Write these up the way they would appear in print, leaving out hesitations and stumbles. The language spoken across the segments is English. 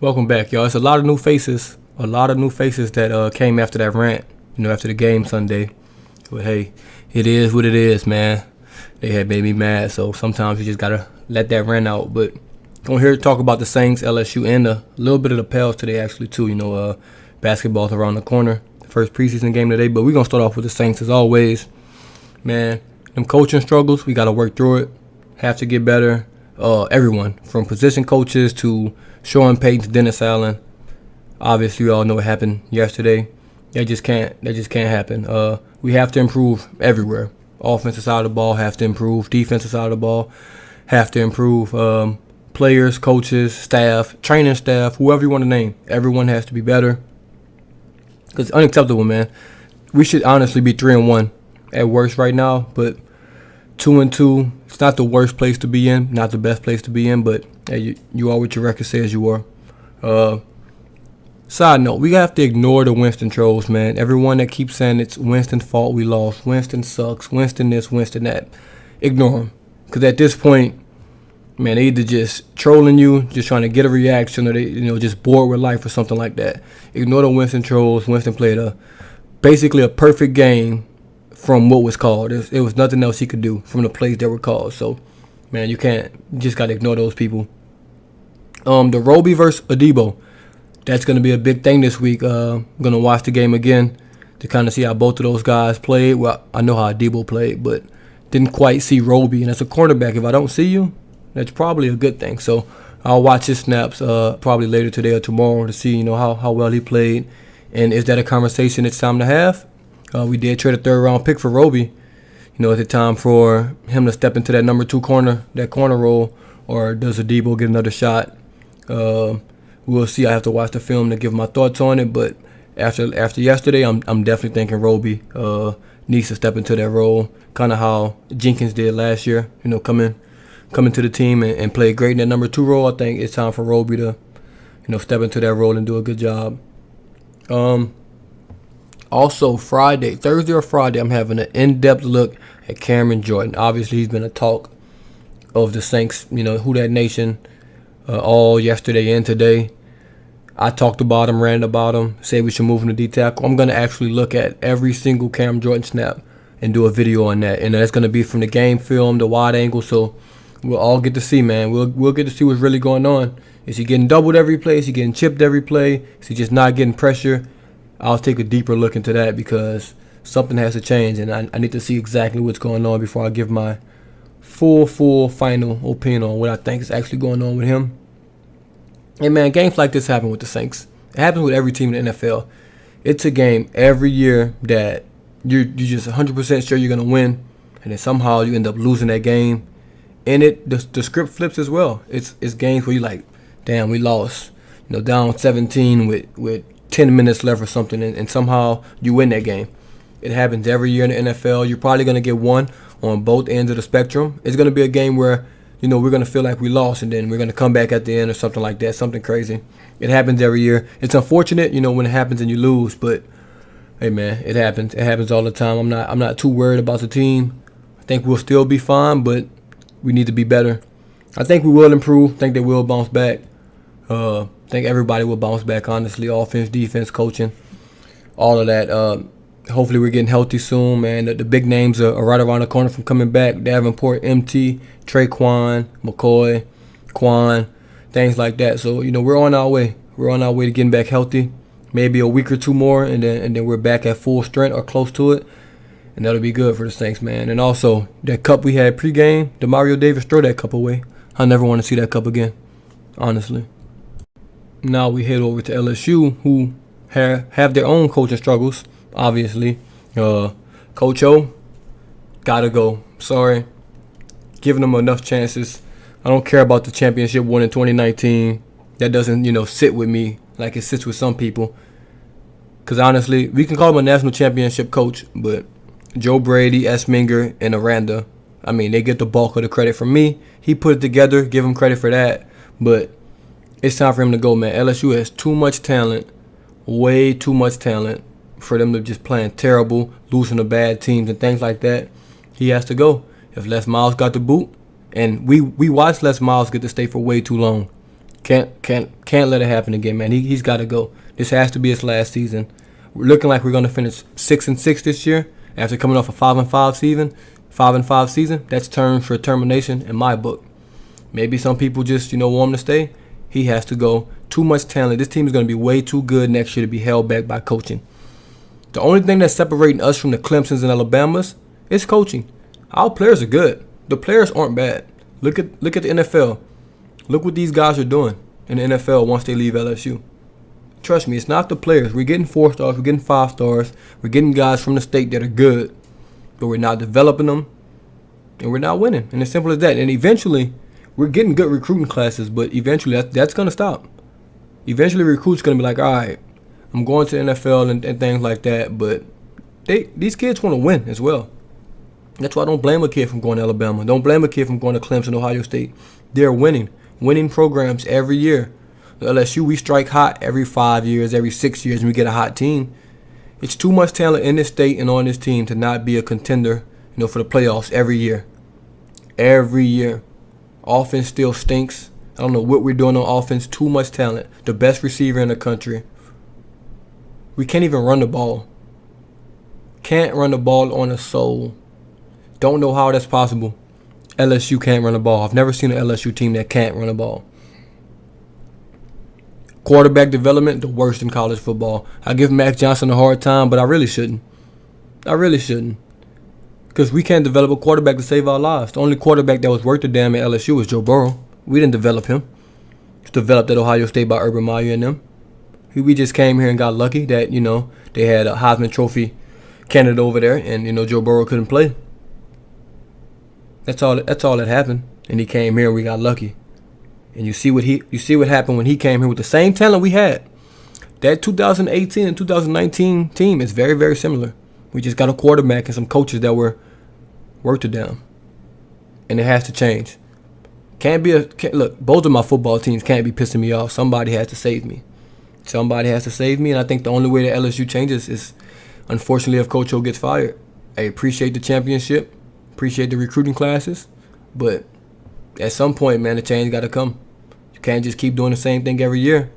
Welcome back, y'all. It's a lot of new faces. A lot of new faces that came after that rant, after the game Sunday. But hey, it is what it is, man. They had made me mad, so sometimes you just gotta let that rant out. But I'm here to talk about the Saints, LSU, and a little bit of the Pels today, actually, too. Basketball's around the corner. First preseason game today, but we're gonna start off with the Saints as always. Man, them coaching struggles, we gotta work through it. Have to get better. Everyone, from position coaches to Sean Payton to Dennis Allen. Obviously, we all know what happened yesterday. That just can't happen. We have to improve everywhere. Offensive side of the ball have to improve. Defensive side of the ball have to improve. Players, coaches, staff, training staff, whoever you want to name, everyone has to be better. Because it's unacceptable, man. We should honestly be 3-1 at worst right now, but 2-2. It's not the worst place to be in, not the best place to be in, but hey, you are what your record says you are. Side note, we have to ignore the Winston trolls, man. Everyone that keeps saying it's Winston's fault we lost, Winston sucks, Winston this, Winston that. Ignore them. Because at this point, man, they either just trolling you, just trying to get a reaction, or they, just bored with life or something like that. Ignore the Winston trolls. Winston played basically a perfect game from what was called. It was nothing else he could do from the plays that were called. So, man, you just got to ignore those people. The Roby versus Adebo, that's going to be a big thing this week. I'm going to watch the game again to kind of see how both of those guys played. Well, I know how Adebo played, but didn't quite see Roby. And as a cornerback, if I don't see you, that's probably a good thing. So I'll watch his snaps probably later today or tomorrow to see, how well he played. And is that a conversation it's time to have? We did trade a third-round pick for Roby. Is it time for him to step into that number 2 corner, that corner role, or does Adebo get another shot? We'll see. I have to watch the film to give my thoughts on it. But after yesterday, I'm definitely thinking Roby needs to step into that role, kind of how Jenkins did last year. Coming to the team and play great in that number 2 role. I think it's time for Roby to, step into that role and do a good job. Also, Thursday or Friday, I'm having an in-depth look at Cameron Jordan. Obviously, he's been a talk of the Saints, Who Dat Nation, all yesterday and today. I talked about him, ranted about him, said we should move him to D-tackle. I'm going to actually look at every single Cam Jordan snap and do a video on that. And that's going to be from the game film, the wide angle, so we'll all get to see, man. We'll get to see what's really going on. Is he getting doubled every play? Is he getting chipped every play? Is he just not getting pressure? I'll take a deeper look into that because something has to change, and I need to see exactly what's going on before I give my full final opinion on what I think is actually going on with him. And, man, games like this happen with the Saints. It happens with every team in the NFL. It's a game every year that you're just 100% sure you're going to win, and then somehow you end up losing that game. And the script flips as well. It's games where you're like, damn, we lost. Down 17 with 10 minutes left or something, and somehow you win that game. It happens every year in the NFL. You're probably going to get one on both ends of the spectrum. It's going to be a game where, we're going to feel like we lost, and then we're going to come back at the end or something like that, something crazy. It happens every year. It's unfortunate, when it happens and you lose, but, hey, man, it happens. It happens all the time. I'm not too worried about the team. I think we'll still be fine, but we need to be better. I think we will improve. I think they will bounce back. I think everybody will bounce back, honestly. Offense, defense, coaching, all of that. Hopefully we're getting healthy soon, man. The big names are right around the corner from coming back. Davenport, MT, Traquan, McCoy, Quan, things like that. So, we're on our way. We're on our way to getting back healthy. Maybe a week or two more, and then we're back at full strength or close to it. And that'll be good for the Saints, man. And also, that cup we had pregame, Demario Davis, throw that cup away. I never want to see that cup again, honestly. Now we head over to LSU, who have their own coaching struggles, obviously. Coach O, gotta go. Sorry. Giving them enough chances. I don't care about the championship won in 2019. That doesn't, sit with me like it sits with some people. Because honestly, we can call him a national championship coach, but Joe Brady, Esminger, and Aranda, they get the bulk of the credit from me. He put it together, give him credit for that. But it's time for him to go, man. LSU has too much talent, way too much talent for them to just playing terrible, losing to bad teams and things like that. He has to go. If Les Miles got the boot, and we watched Les Miles get to stay for way too long. Can't let it happen again, man. He's got to go. This has to be his last season. We're looking like we're going to finish 6-6 this year after coming off a 5-5 season. 5-5 season. That's terms for termination in my book. Maybe some people just want him to stay. He has to go. Too much talent. This team is going to be way too good next year to be held back by coaching. The only thing that's separating us from the Clemsons and Alabamas is coaching. Our players are good. The players aren't bad. Look at the NFL. Look what these guys are doing in the NFL once they leave LSU. Trust me, it's not the players. We're getting 4 stars. We're getting 5 stars. We're getting guys from the state that are good, but we're not developing them, and we're not winning. And it's simple as that. And eventually, we're getting good recruiting classes, but eventually that's going to stop. Eventually, recruits going to be like, all right, I'm going to the NFL and things like that, but these kids want to win as well. That's why I don't blame a kid from going to Alabama. Don't blame a kid from going to Clemson, Ohio State. They're winning programs every year. The LSU, we strike hot every 5 years, every 6 years, and we get a hot team. It's too much talent in this state and on this team to not be a contender, for the playoffs every year. Every year. Offense still stinks. I don't know what we're doing on offense. Too much talent. The best receiver in the country. We can't even run the ball. Can't run the ball on a soul. Don't know how that's possible. LSU can't run the ball. I've never seen an LSU team that can't run the ball. Quarterback development, the worst in college football. I give Mac Johnson a hard time, but I really shouldn't. Because we can't develop a quarterback to save our lives. The only quarterback that was worth a damn at LSU was Joe Burrow. We didn't develop him. He was developed at Ohio State by Urban Meyer and them. We just came here and got lucky that, they had a Heisman Trophy candidate over there, and, Joe Burrow couldn't play. That's all that happened. And he came here and we got lucky. And you see what happened when he came here with the same talent we had. That 2018 and 2019 team is very, very similar. We just got a quarterback and some coaches that were worked it down. And it has to change. Look, both of my football teams can't be pissing me off. Somebody has to save me. And I think the only way that LSU changes is, unfortunately, if Coach O gets fired. I appreciate the championship. Appreciate the recruiting classes, but at some point, man, the change got to come. You can't just keep doing the same thing every year.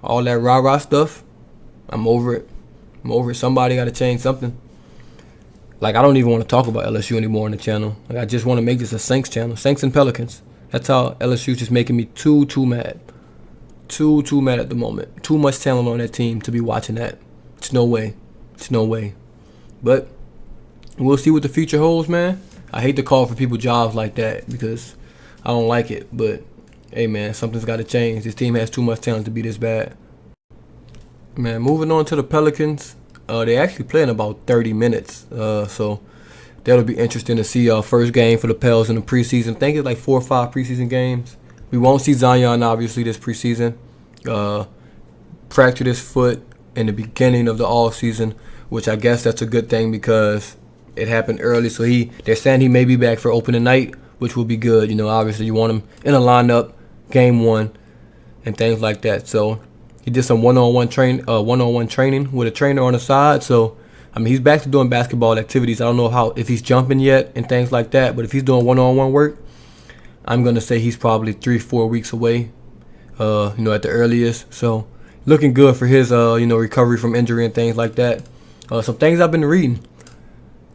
All that rah-rah stuff, I'm over it. Somebody got to change something. Like, I don't even want to talk about LSU anymore on the channel. Like, I just want to make this a Saints channel. Saints and Pelicans. That's how LSU's just making me too mad. Too mad at the moment. Too much talent on that team to be watching that. It's no way. But we'll see what the future holds, man. I hate to call for people jobs like that because I don't like it. But, hey, man, something's got to change. This team has too much talent to be this bad. Man, moving on to the Pelicans. They actually play in about 30 minutes. So that'll be interesting to see our first game for the Pels in the preseason. I think it's like 4 or 5 preseason games. We won't see Zion, obviously, this preseason. Fractured his foot in the beginning of the offseason, which I guess that's a good thing because it happened early, so they're saying he may be back for opening night, which will be good. Obviously you want him in a lineup, game 1, and things like that. So he did some one-on-one training with a trainer on the side. So he's back to doing basketball activities. I don't know if he's jumping yet and things like that, but if he's doing one-on-one work, I'm gonna say he's probably 3-4 weeks away, at the earliest. So looking good for his recovery from injury and things like that. Some things I've been reading.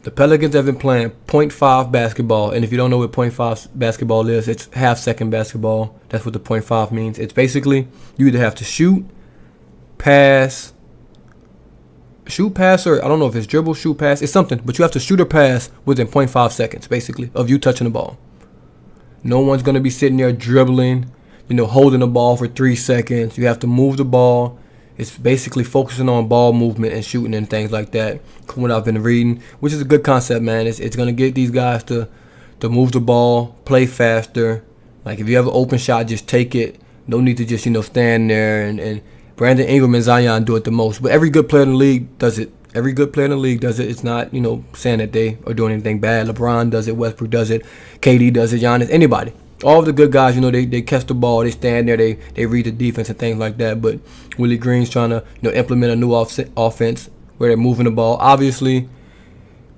The Pelicans have been playing .5 basketball, and if you don't know what .5 basketball is, it's half-second basketball. That's what the .5 means. It's basically you either have to shoot, pass, or I don't know if it's dribble, shoot, pass. It's something, but you have to shoot or pass within .5 seconds, basically, of you touching the ball. No one's going to be sitting there dribbling, holding the ball for 3 seconds. You have to move the ball. It's basically focusing on ball movement and shooting and things like that, from what I've been reading, which is a good concept, man. It's going to get these guys to move the ball, play faster. Like, if you have an open shot, just take it. No need to just, stand there. And Brandon Ingram and Zion do it the most. But every good player in the league does it. It's not, saying that they are doing anything bad. LeBron does it. Westbrook does it. KD does it. Giannis, anybody. All of the good guys, they catch the ball, they stand there, they read the defense and things like that. But Willie Green's trying to, implement a new offense where they're moving the ball. Obviously,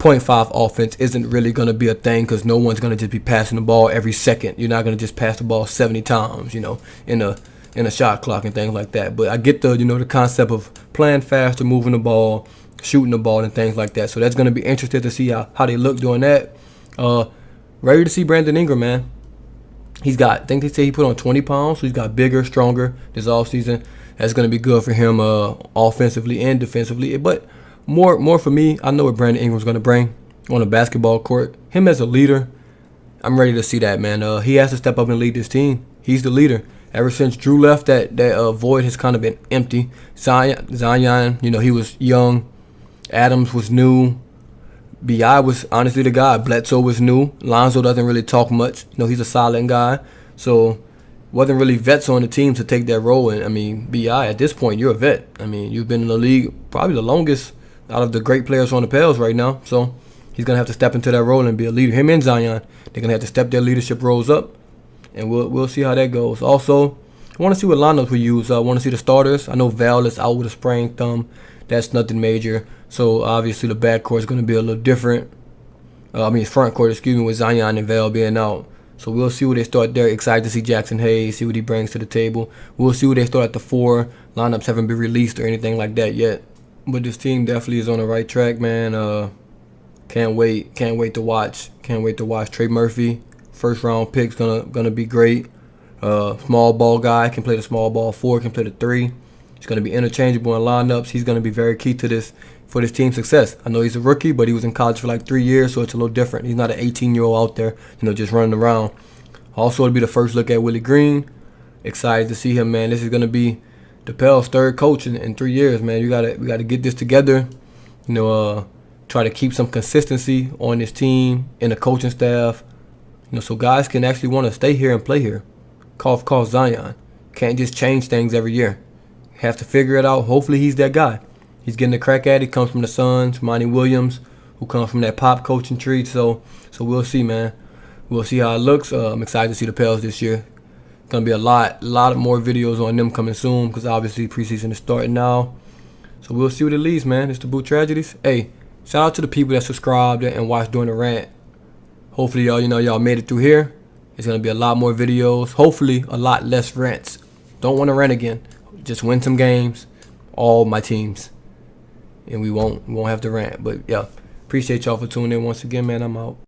.5 offense isn't really going to be a thing because no one's going to just be passing the ball every second. You're not going to just pass the ball 70 times, in a shot clock and things like that. But I get the concept of playing faster, moving the ball, shooting the ball, and things like that. So that's going to be interesting to see how they look doing that. Ready to see Brandon Ingram, man. I think they say he put on 20 pounds, so he's got bigger, stronger this offseason. That's going to be good for him offensively and defensively. But more for me, I know what Brandon Ingram's going to bring on a basketball court. Him as a leader, I'm ready to see that, man. He has to step up and lead this team. He's the leader. Ever since Drew left, that void has kind of been empty. Zion, he was young. Adams was new. B.I. was honestly the guy. Bledsoe was new. Lonzo doesn't really talk much. He's a silent guy. So wasn't really vets on the team to take that role. And, B.I., at this point, you're a vet. You've been in the league probably the longest out of the great players on the Pels right now. So he's going to have to step into that role and be a leader. Him and Zion, they're going to have to step their leadership roles up. And we'll see how that goes. Also, I want to see what lineups we use. I want to see the starters. I know Val is out with a sprained thumb. That's nothing major. So, obviously, the backcourt is going to be a little different. Front court, with Zion and Val being out. So, we'll see where they start there. Excited to see Jackson Hayes, see what he brings to the table. We'll see where they start at the 4. Lineups haven't been released or anything like that yet. But this team definitely is on the right track, man. Can't wait to watch. Can't wait to watch Trey Murphy. First round pick's gonna be great. Small ball guy, can play the small ball 4, can play the 3. He's gonna be interchangeable in lineups. He's gonna be very key to this for this team's success. I know he's a rookie, but he was in college for like 3 years, so it's a little different. He's not an 18-year-old out there, just running around. Also, it'll be the first look at Willie Green. Excited to see him, man. This is gonna be the Pels' third coach in 3 years, man. We gotta get this together. Try to keep some consistency on this team and the coaching staff. So guys can actually want to stay here and play here. Call Zion. Can't just change things every year. Have to figure it out. Hopefully he's that guy. He's getting a crack at it. Comes from the Suns. Monty Williams, who comes from that pop coaching tree. So we'll see, man. We'll see how it looks. I'm excited to see the Pels this year. Gonna be a lot more videos on them coming soon because obviously preseason is starting now. So we'll see what it leads, man. It's DaBoot Tragedies. Hey, shout out to the people that subscribed and watched during the rant. Hopefully, y'all made it through here. There's going to be a lot more videos. Hopefully, a lot less rants. Don't want to rant again. Just win some games. All my teams. And we won't have to rant. But, yeah, appreciate y'all for tuning in once again, man. I'm out.